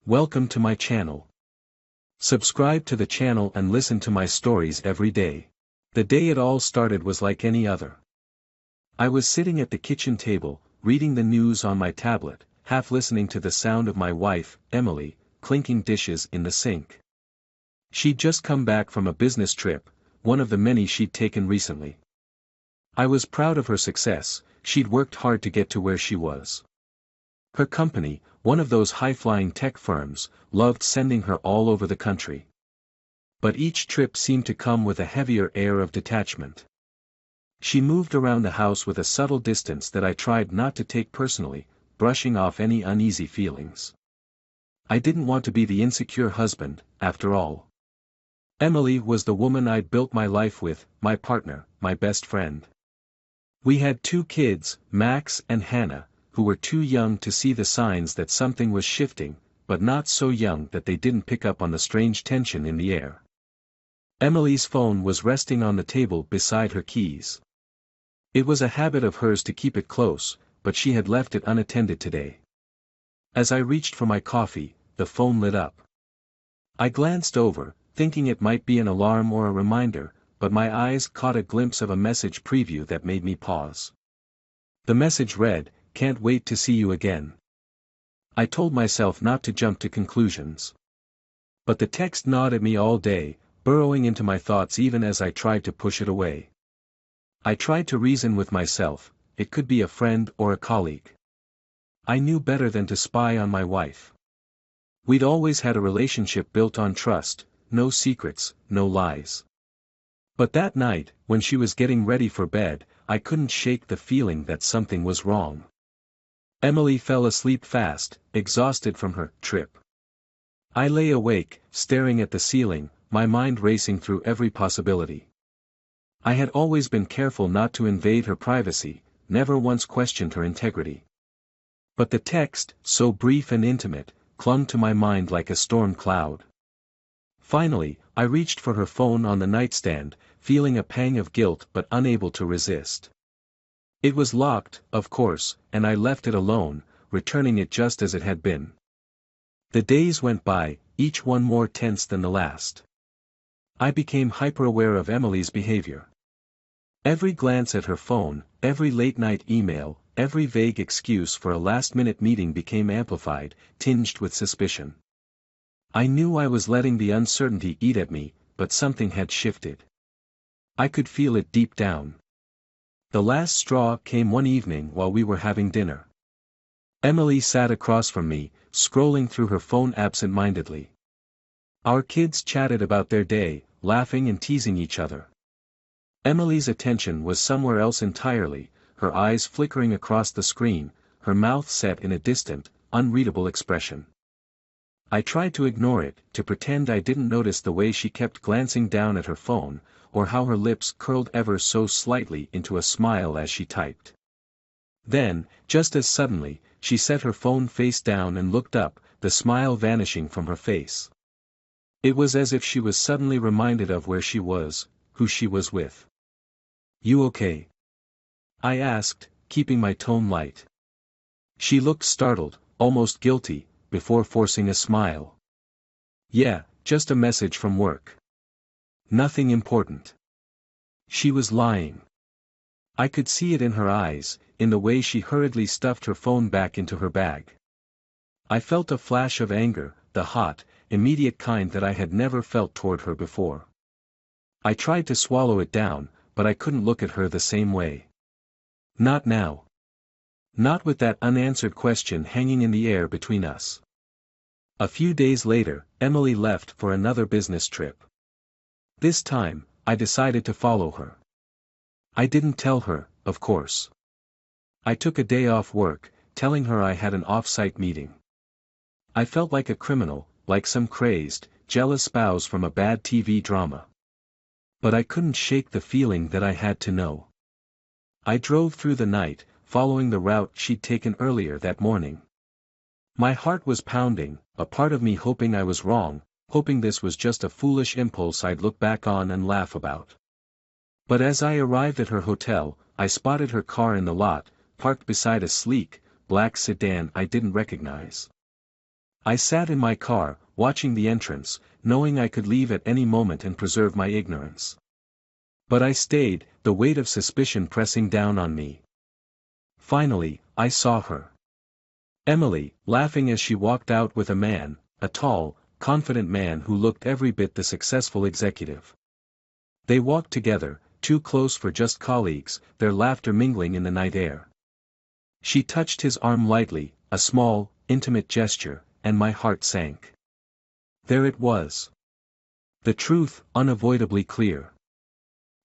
Welcome to my channel. Subscribe to the channel and listen to my stories every day. The day it all started was like any other. I was sitting at the kitchen table, reading the news on my tablet, half listening to the sound of my wife, Emily, clinking dishes in the sink. She'd just come back from a business trip, one of the many she'd taken recently. I was proud of her success. She'd worked hard to get to where she was. Her company, one of those high-flying tech firms, loved sending her all over the country. But each trip seemed to come with a heavier air of detachment. She moved around the house with a subtle distance that I tried not to take personally, brushing off any uneasy feelings. I didn't want to be the insecure husband, after all. Emily was the woman I'd built my life with, my partner, my best friend. We had 2 kids, Max and Hannah, who were too young to see the signs that something was shifting, but not so young that they didn't pick up on the strange tension in the air. Emily's phone was resting on the table beside her keys. It was a habit of hers to keep it close, but she had left it unattended today. As I reached for my coffee, the phone lit up. I glanced over, thinking it might be an alarm or a reminder, but my eyes caught a glimpse of a message preview that made me pause. The message read, "Can't wait to see you again." I told myself not to jump to conclusions. But the text gnawed at me all day, burrowing into my thoughts even as I tried to push it away. I tried to reason with myself, it could be a friend or a colleague. I knew better than to spy on my wife. We'd always had a relationship built on trust, no secrets, no lies. But that night, when she was getting ready for bed, I couldn't shake the feeling that something was wrong. Emily fell asleep fast, exhausted from her trip. I lay awake, staring at the ceiling, my mind racing through every possibility. I had always been careful not to invade her privacy, never once questioned her integrity. But the text, so brief and intimate, clung to my mind like a storm cloud. Finally, I reached for her phone on the nightstand, feeling a pang of guilt but unable to resist. It was locked, of course, and I left it alone, returning it just as it had been. The days went by, each one more tense than the last. I became hyper-aware of Emily's behavior. Every glance at her phone, every late-night email, every vague excuse for a last-minute meeting became amplified, tinged with suspicion. I knew I was letting the uncertainty eat at me, but something had shifted. I could feel it deep down. The last straw came one evening while we were having dinner. Emily sat across from me, scrolling through her phone absent-mindedly. Our kids chatted about their day, laughing and teasing each other. Emily's attention was somewhere else entirely, her eyes flickering across the screen, her mouth set in a distant, unreadable expression. I tried to ignore it, to pretend I didn't notice the way she kept glancing down at her phone, or how her lips curled ever so slightly into a smile as she typed. Then, just as suddenly, she set her phone face down and looked up, the smile vanishing from her face. It was as if she was suddenly reminded of where she was, who she was with. "You okay?" I asked, keeping my tone light. She looked startled, almost guilty, before forcing a smile. "Yeah, just a message from work. Nothing important." She was lying. I could see it in her eyes, in the way she hurriedly stuffed her phone back into her bag. I felt a flash of anger, the hot, immediate kind that I had never felt toward her before. I tried to swallow it down, but I couldn't look at her the same way. Not now. Not with that unanswered question hanging in the air between us. A few days later, Emily left for another business trip. This time, I decided to follow her. I didn't tell her, of course. I took a day off work, telling her I had an off-site meeting. I felt like a criminal, like some crazed, jealous spouse from a bad TV drama. But I couldn't shake the feeling that I had to know. I drove through the night, following the route she'd taken earlier that morning. My heart was pounding, a part of me hoping I was wrong, hoping this was just a foolish impulse I'd look back on and laugh about. But as I arrived at her hotel, I spotted her car in the lot, parked beside a sleek, black sedan I didn't recognize. I sat in my car, watching the entrance, knowing I could leave at any moment and preserve my ignorance. But I stayed, the weight of suspicion pressing down on me. Finally, I saw her. Emily, laughing as she walked out with a man, a tall, confident man who looked every bit the successful executive. They walked together, too close for just colleagues, their laughter mingling in the night air. She touched his arm lightly, a small, intimate gesture, and my heart sank. There it was. The truth, unavoidably clear.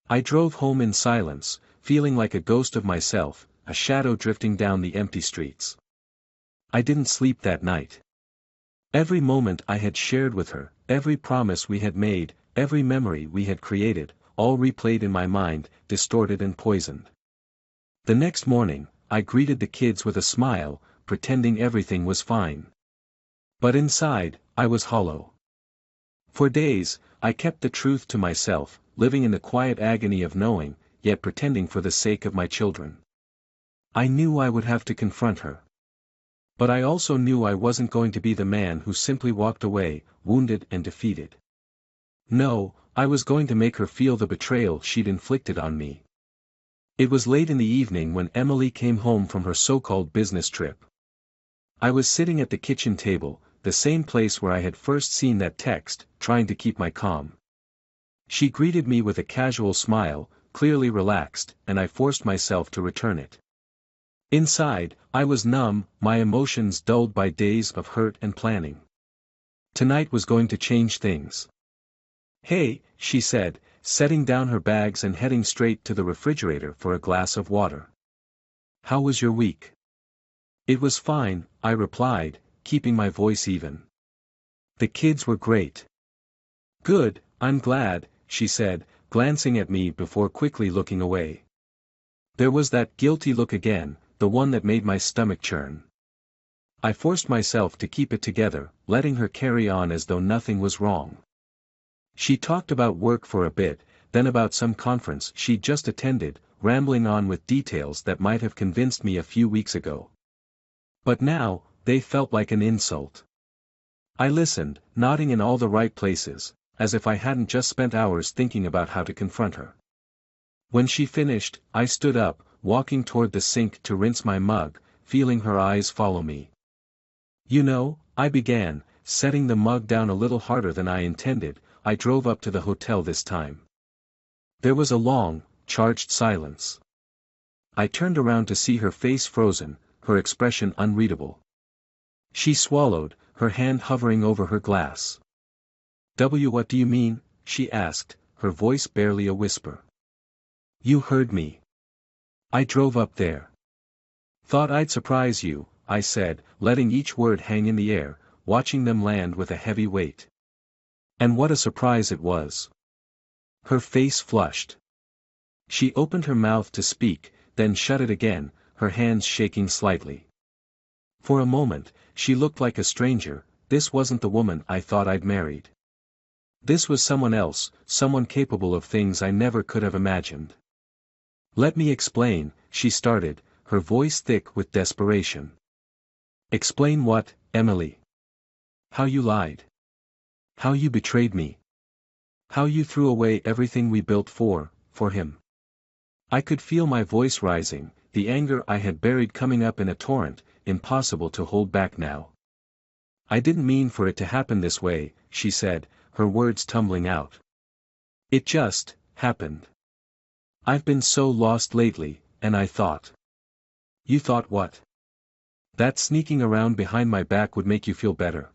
I drove home in silence, feeling like a ghost of myself, a shadow drifting down the empty streets. I didn't sleep that night. Every moment I had shared with her, every promise we had made, every memory we had created, all replayed in my mind, distorted and poisoned. The next morning, I greeted the kids with a smile, pretending everything was fine. But inside, I was hollow. For days, I kept the truth to myself, living in the quiet agony of knowing, yet pretending for the sake of my children. I knew I would have to confront her. But I also knew I wasn't going to be the man who simply walked away, wounded and defeated. No, I was going to make her feel the betrayal she'd inflicted on me. It was late in the evening when Emily came home from her so-called business trip. I was sitting at the kitchen table, the same place where I had first seen that text, trying to keep my calm. She greeted me with a casual smile, clearly relaxed, and I forced myself to return it. Inside, I was numb, my emotions dulled by days of hurt and planning. Tonight was going to change things. "Hey," she said, setting down her bags and heading straight to the refrigerator for a glass of water. "How was your week?" "It was fine," I replied, keeping my voice even. "The kids were great." "Good, I'm glad," she said, glancing at me before quickly looking away. There was that guilty look again, the one that made my stomach churn. I forced myself to keep it together, letting her carry on as though nothing was wrong. She talked about work for a bit, then about some conference she'd just attended, rambling on with details that might have convinced me a few weeks ago. But now, they felt like an insult. I listened, nodding in all the right places, as if I hadn't just spent hours thinking about how to confront her. When she finished, I stood up, walking toward the sink to rinse my mug, feeling her eyes follow me. "You know," I began, setting the mug down a little harder than I intended, "I drove up to the hotel this time." There was a long, charged silence. I turned around to see her face frozen, her expression unreadable. She swallowed, her hand hovering over her glass. What do you mean?" she asked, her voice barely a whisper. "You heard me. I drove up there. Thought I'd surprise you," I said, letting each word hang in the air, watching them land with a heavy weight. And what a surprise it was. Her face flushed. She opened her mouth to speak, then shut it again, her hands shaking slightly. For a moment, she looked like a stranger. This wasn't the woman I thought I'd married. This was someone else, someone capable of things I never could have imagined. "Let me explain," she started, her voice thick with desperation. "Explain what, Emily? How you lied. How you betrayed me. How you threw away everything we built for him." I could feel my voice rising, the anger I had buried coming up in a torrent, impossible to hold back now. "I didn't mean for it to happen this way," she said, her words tumbling out. "It just happened. I've been so lost lately, and I thought." "You thought what?" "That sneaking around behind my back would make you feel better."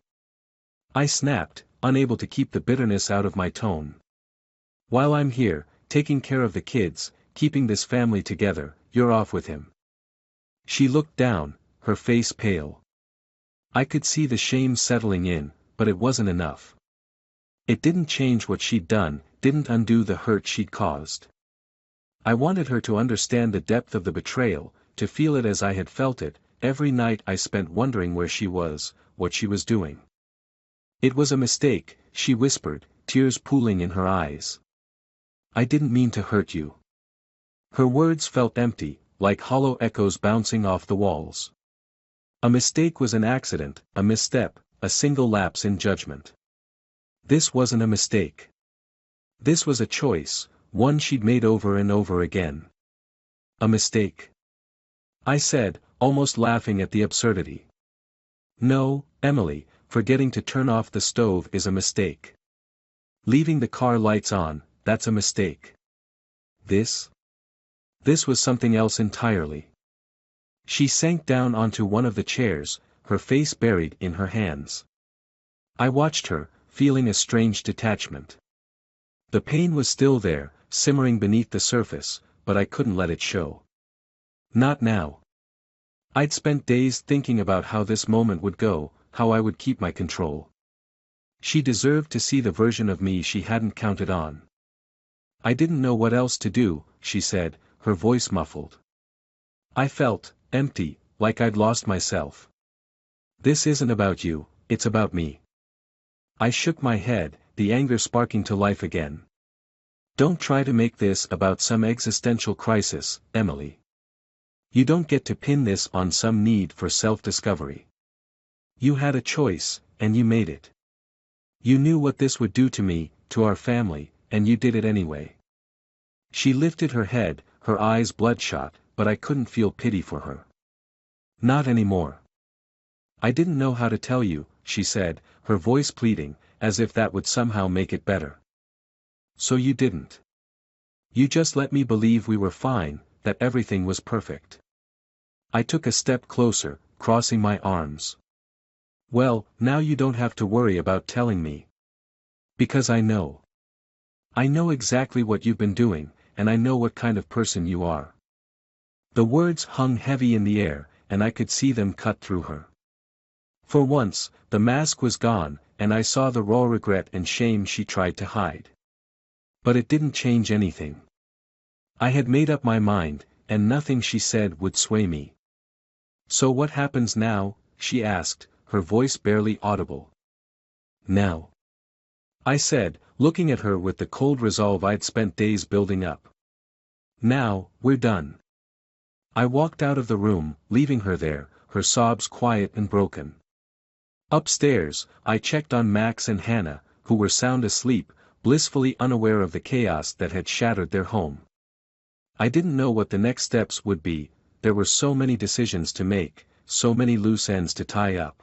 I snapped, unable to keep the bitterness out of my tone. "While I'm here, taking care of the kids, keeping this family together, you're off with him." She looked down, her face pale. I could see the shame settling in, but it wasn't enough. It didn't change what she'd done, didn't undo the hurt she'd caused. I wanted her to understand the depth of the betrayal, to feel it as I had felt it, every night I spent wondering where she was, what she was doing. "It was a mistake," she whispered, tears pooling in her eyes. "I didn't mean to hurt you." Her words felt empty, like hollow echoes bouncing off the walls. A mistake was an accident, a misstep, a single lapse in judgment. This wasn't a mistake. This was a choice, one she'd made over and over again. A mistake? I said, almost laughing at the absurdity. No, Emily, forgetting to turn off the stove is a mistake. Leaving the car lights on, that's a mistake. This was something else entirely. She sank down onto one of the chairs, her face buried in her hands. I watched her, feeling a strange detachment. The pain was still there, simmering beneath the surface, but I couldn't let it show. Not now. I'd spent days thinking about how this moment would go, how I would keep my control. She deserved to see the version of me she hadn't counted on. I didn't know what else to do, she said, her voice muffled. I felt empty, like I'd lost myself. This isn't about you, it's about me. I shook my head, the anger sparking to life again. Don't try to make this about some existential crisis, Emily. You don't get to pin this on some need for self-discovery. You had a choice, and you made it. You knew what this would do to me, to our family, and you did it anyway. She lifted her head, her eyes bloodshot, but I couldn't feel pity for her. Not anymore. I didn't know how to tell you, she said, her voice pleading, as if that would somehow make it better. So you didn't. You just let me believe we were fine, that everything was perfect. I took a step closer, crossing my arms. Well, now you don't have to worry about telling me. Because I know. I know exactly what you've been doing, and I know what kind of person you are. The words hung heavy in the air, and I could see them cut through her. For once, the mask was gone, and I saw the raw regret and shame she tried to hide. But it didn't change anything. I had made up my mind, and nothing she said would sway me. So what happens now? She asked, her voice barely audible. Now. I said, looking at her with the cold resolve I'd spent days building up. Now, we're done. I walked out of the room, leaving her there, her sobs quiet and broken. Upstairs, I checked on Max and Hannah, who were sound asleep, blissfully unaware of the chaos that had shattered their home. I didn't know what the next steps would be, there were so many decisions to make, so many loose ends to tie up.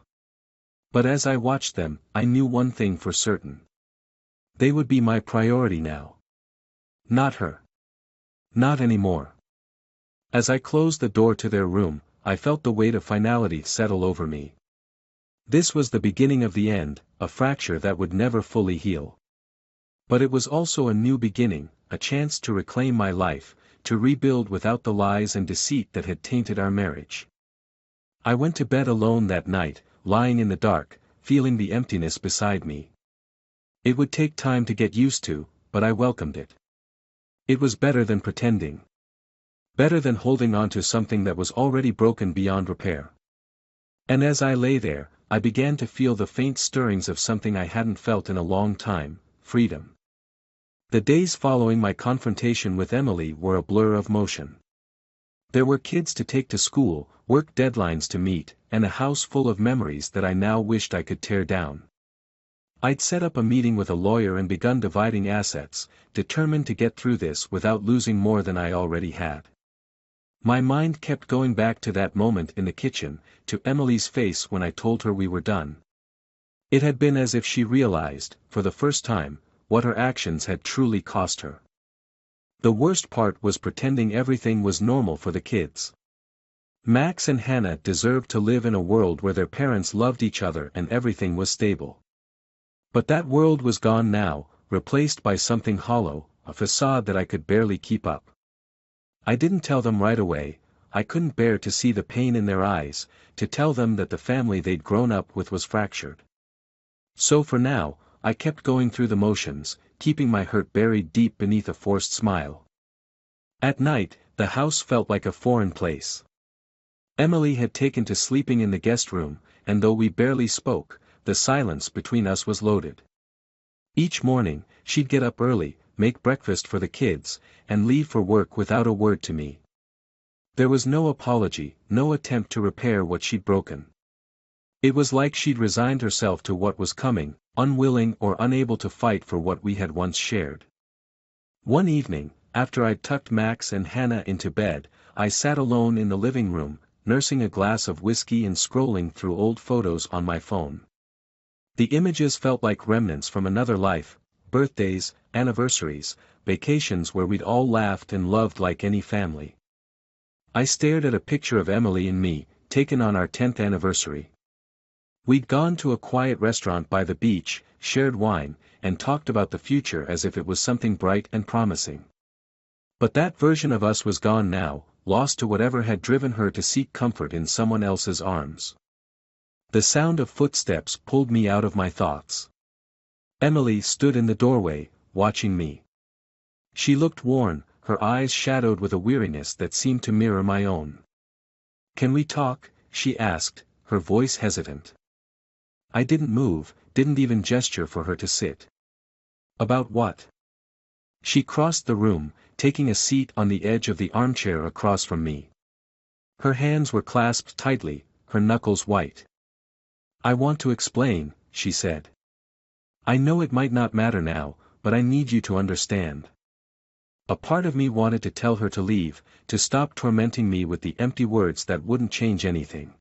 But as I watched them, I knew one thing for certain. They would be my priority now. Not her. Not anymore. As I closed the door to their room, I felt the weight of finality settle over me. This was the beginning of the end, a fracture that would never fully heal. But it was also a new beginning, a chance to reclaim my life, to rebuild without the lies and deceit that had tainted our marriage. I went to bed alone that night, lying in the dark, feeling the emptiness beside me. It would take time to get used to, but I welcomed it. It was better than pretending. Better than holding on to something that was already broken beyond repair. And as I lay there, I began to feel the faint stirrings of something I hadn't felt in a long time, freedom. The days following my confrontation with Emily were a blur of motion. There were kids to take to school, work deadlines to meet, and a house full of memories that I now wished I could tear down. I'd set up a meeting with a lawyer and begun dividing assets, determined to get through this without losing more than I already had. My mind kept going back to that moment in the kitchen, to Emily's face when I told her we were done. It had been as if she realized, for the first time, what her actions had truly cost her. The worst part was pretending everything was normal for the kids. Max and Hannah deserved to live in a world where their parents loved each other and everything was stable. But that world was gone now, replaced by something hollow, a facade that I could barely keep up. I didn't tell them right away, I couldn't bear to see the pain in their eyes, to tell them that the family they'd grown up with was fractured. So for now, I kept going through the motions, keeping my hurt buried deep beneath a forced smile. At night, the house felt like a foreign place. Emily had taken to sleeping in the guest room, and though we barely spoke, the silence between us was loaded. Each morning, she'd get up early, make breakfast for the kids, and leave for work without a word to me. There was no apology, no attempt to repair what she'd broken. It was like she'd resigned herself to what was coming, unwilling or unable to fight for what we had once shared. One evening, after I'd tucked Max and Hannah into bed, I sat alone in the living room, nursing a glass of whiskey and scrolling through old photos on my phone. The images felt like remnants from another life, birthdays, anniversaries, vacations where we'd all laughed and loved like any family. I stared at a picture of Emily and me, taken on our 10th anniversary. We'd gone to a quiet restaurant by the beach, shared wine, and talked about the future as if it was something bright and promising. But that version of us was gone now, lost to whatever had driven her to seek comfort in someone else's arms. The sound of footsteps pulled me out of my thoughts. Emily stood in the doorway, watching me. She looked worn, her eyes shadowed with a weariness that seemed to mirror my own. "Can we talk?" she asked, her voice hesitant. I didn't move, didn't even gesture for her to sit. "About what?" She crossed the room, taking a seat on the edge of the armchair across from me. Her hands were clasped tightly, her knuckles white. "I want to explain," she said. "I know it might not matter now, but I need you to understand." A part of me wanted to tell her to leave, to stop tormenting me with the empty words that wouldn't change anything.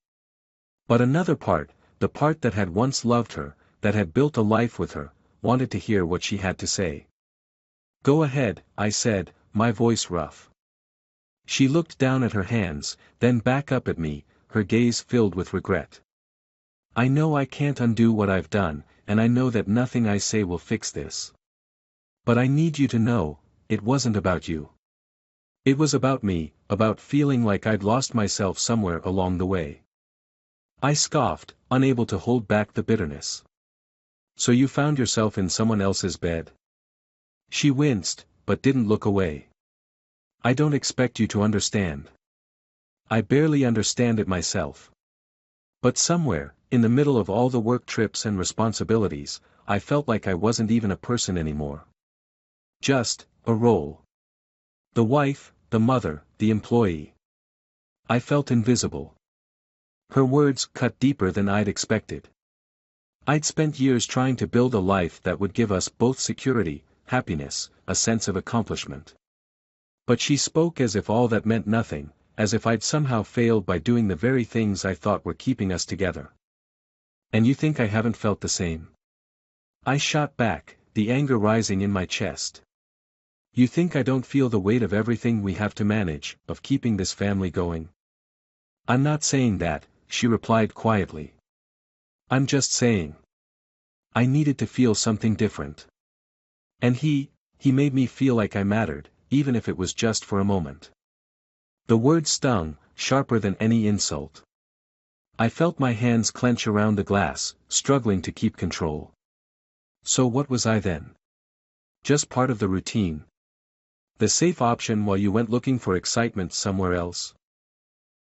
But another part, the part that had once loved her, that had built a life with her, wanted to hear what she had to say. "Go ahead," I said, my voice rough. She looked down at her hands, then back up at me, her gaze filled with regret. "I know I can't undo what I've done, and I know that nothing I say will fix this. But I need you to know, it wasn't about you. It was about me, about feeling like I'd lost myself somewhere along the way." I scoffed, unable to hold back the bitterness. "So you found yourself in someone else's bed?" She winced, but didn't look away. "I don't expect you to understand. I barely understand it myself. But somewhere, in the middle of all the work trips and responsibilities, I felt like I wasn't even a person anymore. Just a role. The wife, the mother, the employee. I felt invisible." Her words cut deeper than I'd expected. I'd spent years trying to build a life that would give us both security, happiness, a sense of accomplishment. But she spoke as if all that meant nothing, as if I'd somehow failed by doing the very things I thought were keeping us together. "And you think I haven't felt the same?" I shot back, the anger rising in my chest. "You think I don't feel the weight of everything we have to manage, of keeping this family going?" "I'm not saying that," she replied quietly. "I'm just saying. I needed to feel something different. And he made me feel like I mattered, even if it was just for a moment." The word stung, sharper than any insult. I felt my hands clench around the glass, struggling to keep control. So what was I then? Just part of the routine? The safe option while you went looking for excitement somewhere else?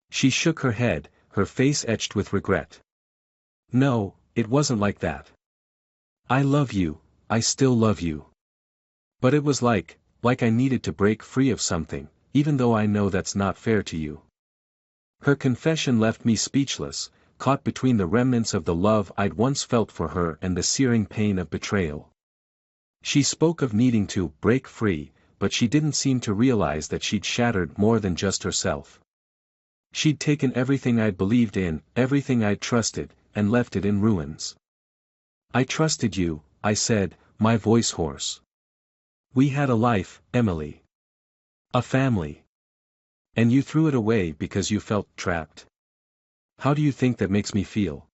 She shook her head, her face etched with regret. "No, it wasn't like that. I love you, I still love you. But it was like I needed to break free of something, even though I know that's not fair to you." Her confession left me speechless, caught between the remnants of the love I'd once felt for her and the searing pain of betrayal. She spoke of needing to break free, but she didn't seem to realize that she'd shattered more than just herself. She'd taken everything I'd believed in, everything I'd trusted, and left it in ruins. "I trusted you," I said, my voice hoarse. "We had a life, Emily. A family. And you threw it away because you felt trapped. How do you think that makes me feel?"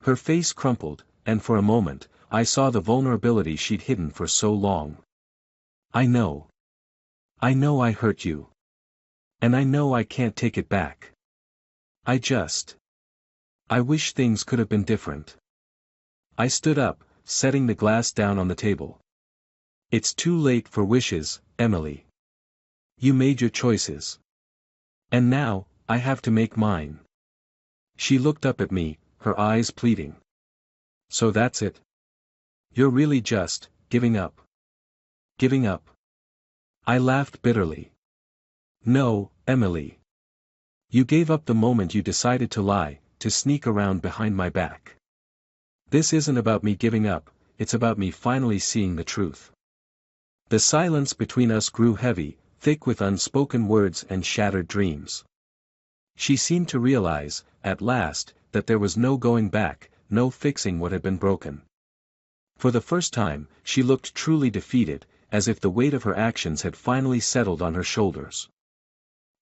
Her face crumpled, and for a moment, I saw the vulnerability she'd hidden for so long. "I know. I know I hurt you. And I know I can't take it back. I wish things could have been different." I stood up, setting the glass down on the table. "It's too late for wishes, Emily. You made your choices. And now, I have to make mine." She looked up at me, her eyes pleading. "So that's it? You're really just giving up?" "Giving up?" I laughed bitterly. "No, Emily. You gave up the moment you decided to lie, to sneak around behind my back. This isn't about me giving up, it's about me finally seeing the truth. The silence between us grew heavy, thick with unspoken words and shattered dreams. She seemed to realize, at last, that there was no going back, no fixing what had been broken. For the first time, she looked truly defeated, as if the weight of her actions had finally settled on her shoulders.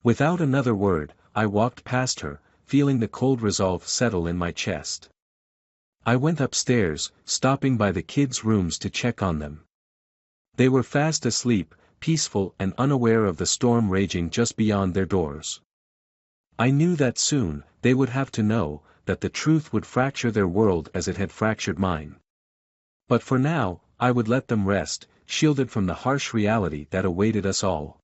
Without another word, I walked past her, feeling the cold resolve settle in my chest. I went upstairs, stopping by the kids' rooms to check on them. They were fast asleep, peaceful and unaware of the storm raging just beyond their doors. I knew that soon, they would have to know, that the truth would fracture their world as it had fractured mine. But for now, I would let them rest, shielded from the harsh reality that awaited us all.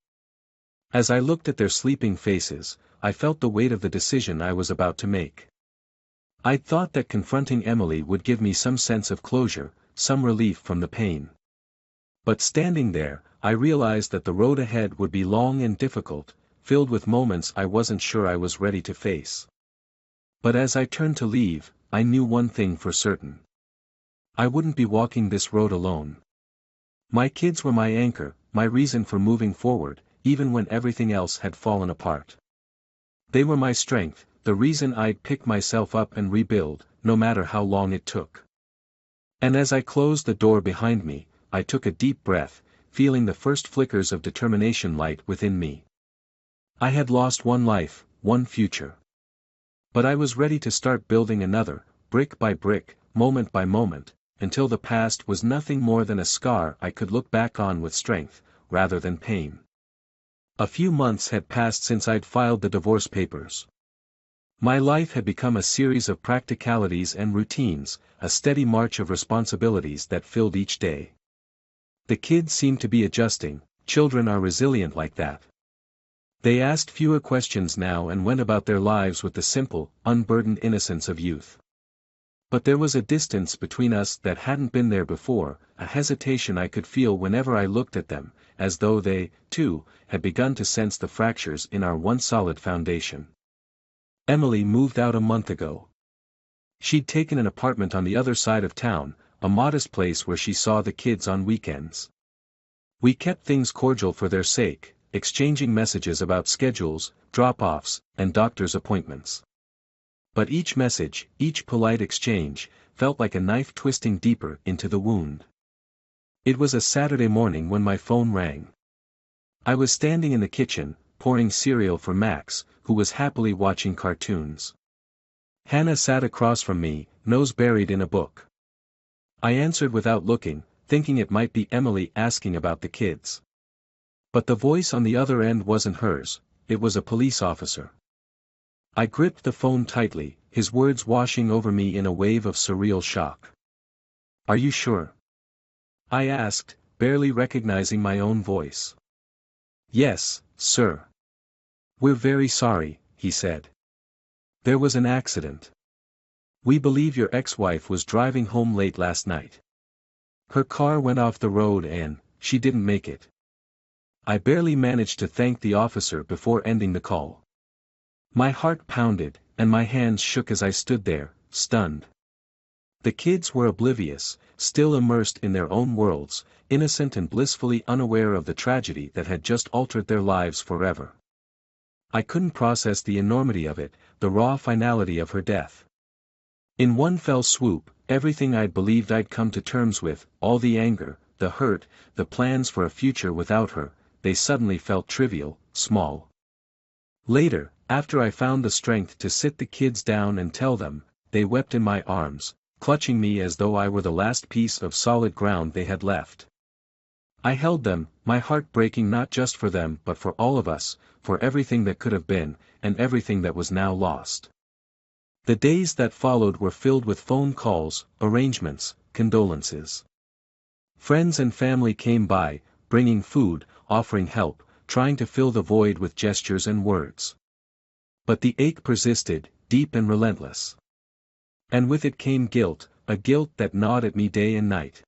As I looked at their sleeping faces, I felt the weight of the decision I was about to make. I'd thought that confronting Emily would give me some sense of closure, some relief from the pain. But standing there, I realized that the road ahead would be long and difficult, filled with moments I wasn't sure I was ready to face. But as I turned to leave, I knew one thing for certain. I wouldn't be walking this road alone. My kids were my anchor, my reason for moving forward, even when everything else had fallen apart. They were my strength, the reason I'd pick myself up and rebuild, no matter how long it took. And as I closed the door behind me, I took a deep breath, feeling the first flickers of determination light within me. I had lost one life, one future. But I was ready to start building another, brick by brick, moment by moment, until the past was nothing more than a scar I could look back on with strength, rather than pain. A few months had passed since I'd filed the divorce papers. My life had become a series of practicalities and routines, a steady march of responsibilities that filled each day. The kids seemed to be adjusting, children are resilient like that. They asked fewer questions now and went about their lives with the simple, unburdened innocence of youth. But there was a distance between us that hadn't been there before, a hesitation I could feel whenever I looked at them, as though they, too, had begun to sense the fractures in our once solid foundation. Emily moved out a month ago. She'd taken an apartment on the other side of town, a modest place where she saw the kids on weekends. We kept things cordial for their sake, exchanging messages about schedules, drop-offs, and doctor's appointments. But each message, each polite exchange, felt like a knife twisting deeper into the wound. It was a Saturday morning when my phone rang. I was standing in the kitchen, pouring cereal for Max, who was happily watching cartoons. Hannah sat across from me, nose buried in a book. I answered without looking, thinking it might be Emily asking about the kids. But the voice on the other end wasn't hers, it was a police officer. I gripped the phone tightly, his words washing over me in a wave of surreal shock. "Are you sure?" I asked, barely recognizing my own voice. "Yes, sir." "We're very sorry," he said. "There was an accident. We believe your ex-wife was driving home late last night. Her car went off the road and, she didn't make it." I barely managed to thank the officer before ending the call. My heart pounded, and my hands shook as I stood there, stunned. The kids were oblivious, still immersed in their own worlds, innocent and blissfully unaware of the tragedy that had just altered their lives forever. I couldn't process the enormity of it, the raw finality of her death. In one fell swoop, everything I'd believed I'd come to terms with, all the anger, the hurt, the plans for a future without her, they suddenly felt trivial, small. Later, after I found the strength to sit the kids down and tell them, they wept in my arms, clutching me as though I were the last piece of solid ground they had left. I held them, my heart breaking not just for them but for all of us, for everything that could have been, and everything that was now lost. The days that followed were filled with phone calls, arrangements, condolences. Friends and family came by, bringing food, offering help, trying to fill the void with gestures and words. But the ache persisted, deep and relentless. And with it came guilt, a guilt that gnawed at me day and night.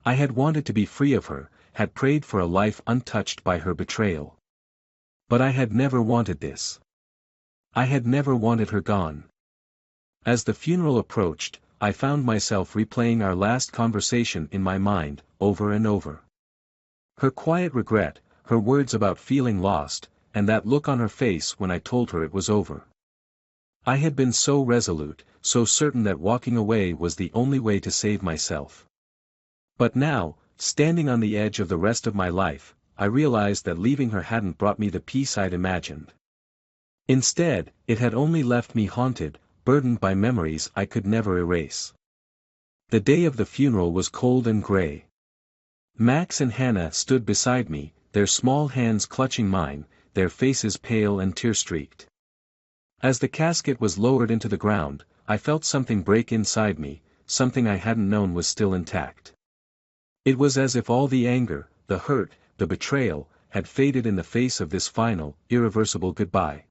I had wanted to be free of her, had prayed for a life untouched by her betrayal. But I had never wanted this. I had never wanted her gone. As the funeral approached, I found myself replaying our last conversation in my mind, over and over. Her quiet regret, her words about feeling lost, and that look on her face when I told her it was over. I had been so resolute, so certain that walking away was the only way to save myself. But now, standing on the edge of the rest of my life, I realized that leaving her hadn't brought me the peace I'd imagined. Instead, it had only left me haunted, burdened by memories I could never erase. The day of the funeral was cold and gray. Max and Hannah stood beside me, their small hands clutching mine, their faces pale and tear-streaked. As the casket was lowered into the ground, I felt something break inside me, something I hadn't known was still intact. It was as if all the anger, the hurt, the betrayal, had faded in the face of this final, irreversible goodbye.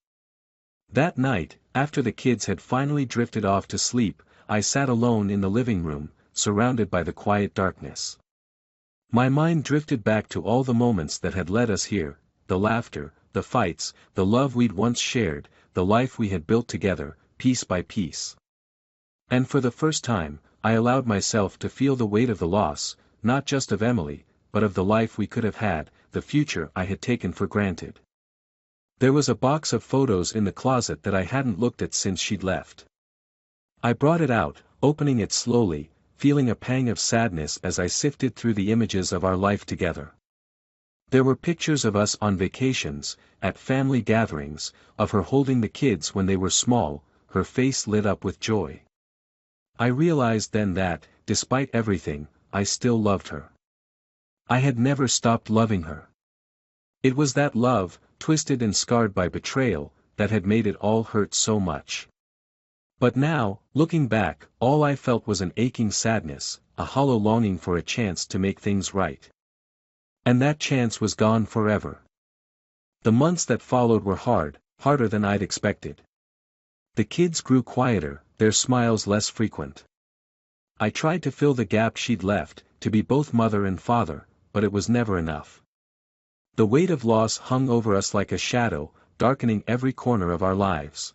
That night, after the kids had finally drifted off to sleep, I sat alone in the living room, surrounded by the quiet darkness. My mind drifted back to all the moments that had led us here, the laughter, the fights, the love we'd once shared, the life we had built together, piece by piece. And for the first time, I allowed myself to feel the weight of the loss, not just of Emily, but of the life we could have had, the future I had taken for granted. There was a box of photos in the closet that I hadn't looked at since she'd left. I brought it out, opening it slowly, feeling a pang of sadness as I sifted through the images of our life together. There were pictures of us on vacations, at family gatherings, of her holding the kids when they were small, her face lit up with joy. I realized then that, despite everything, I still loved her. I had never stopped loving her. It was that love, twisted and scarred by betrayal, that had made it all hurt so much. But now, looking back, all I felt was an aching sadness, a hollow longing for a chance to make things right. And that chance was gone forever. The months that followed were hard, harder than I'd expected. The kids grew quieter, their smiles less frequent. I tried to fill the gap she'd left, to be both mother and father, but it was never enough. The weight of loss hung over us like a shadow, darkening every corner of our lives.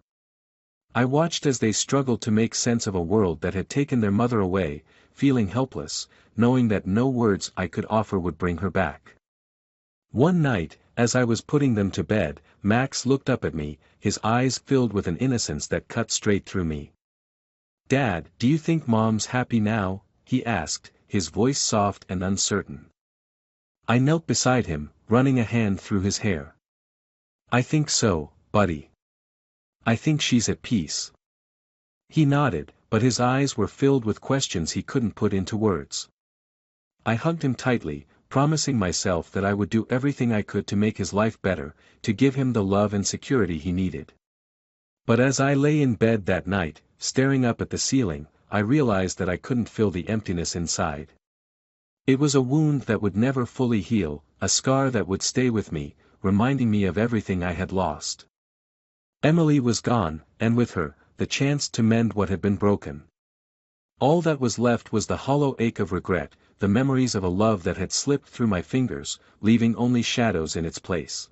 I watched as they struggled to make sense of a world that had taken their mother away, feeling helpless, knowing that no words I could offer would bring her back. One night, as I was putting them to bed, Max looked up at me, his eyes filled with an innocence that cut straight through me. "Dad, do you think Mom's happy now?" he asked, his voice soft and uncertain. I knelt beside him, running a hand through his hair. "I think so, buddy. I think she's at peace." He nodded, but his eyes were filled with questions he couldn't put into words. I hugged him tightly, promising myself that I would do everything I could to make his life better, to give him the love and security he needed. But as I lay in bed that night, staring up at the ceiling, I realized that I couldn't fill the emptiness inside. It was a wound that would never fully heal, a scar that would stay with me, reminding me of everything I had lost. Emily was gone, and with her, the chance to mend what had been broken. All that was left was the hollow ache of regret, the memories of a love that had slipped through my fingers, leaving only shadows in its place.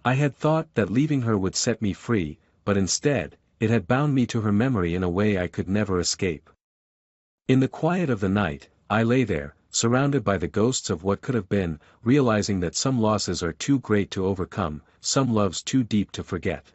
I had thought that leaving her would set me free, but instead, it had bound me to her memory in a way I could never escape. In the quiet of the night, I lay there, surrounded by the ghosts of what could have been, realizing that some losses are too great to overcome, some loves too deep to forget.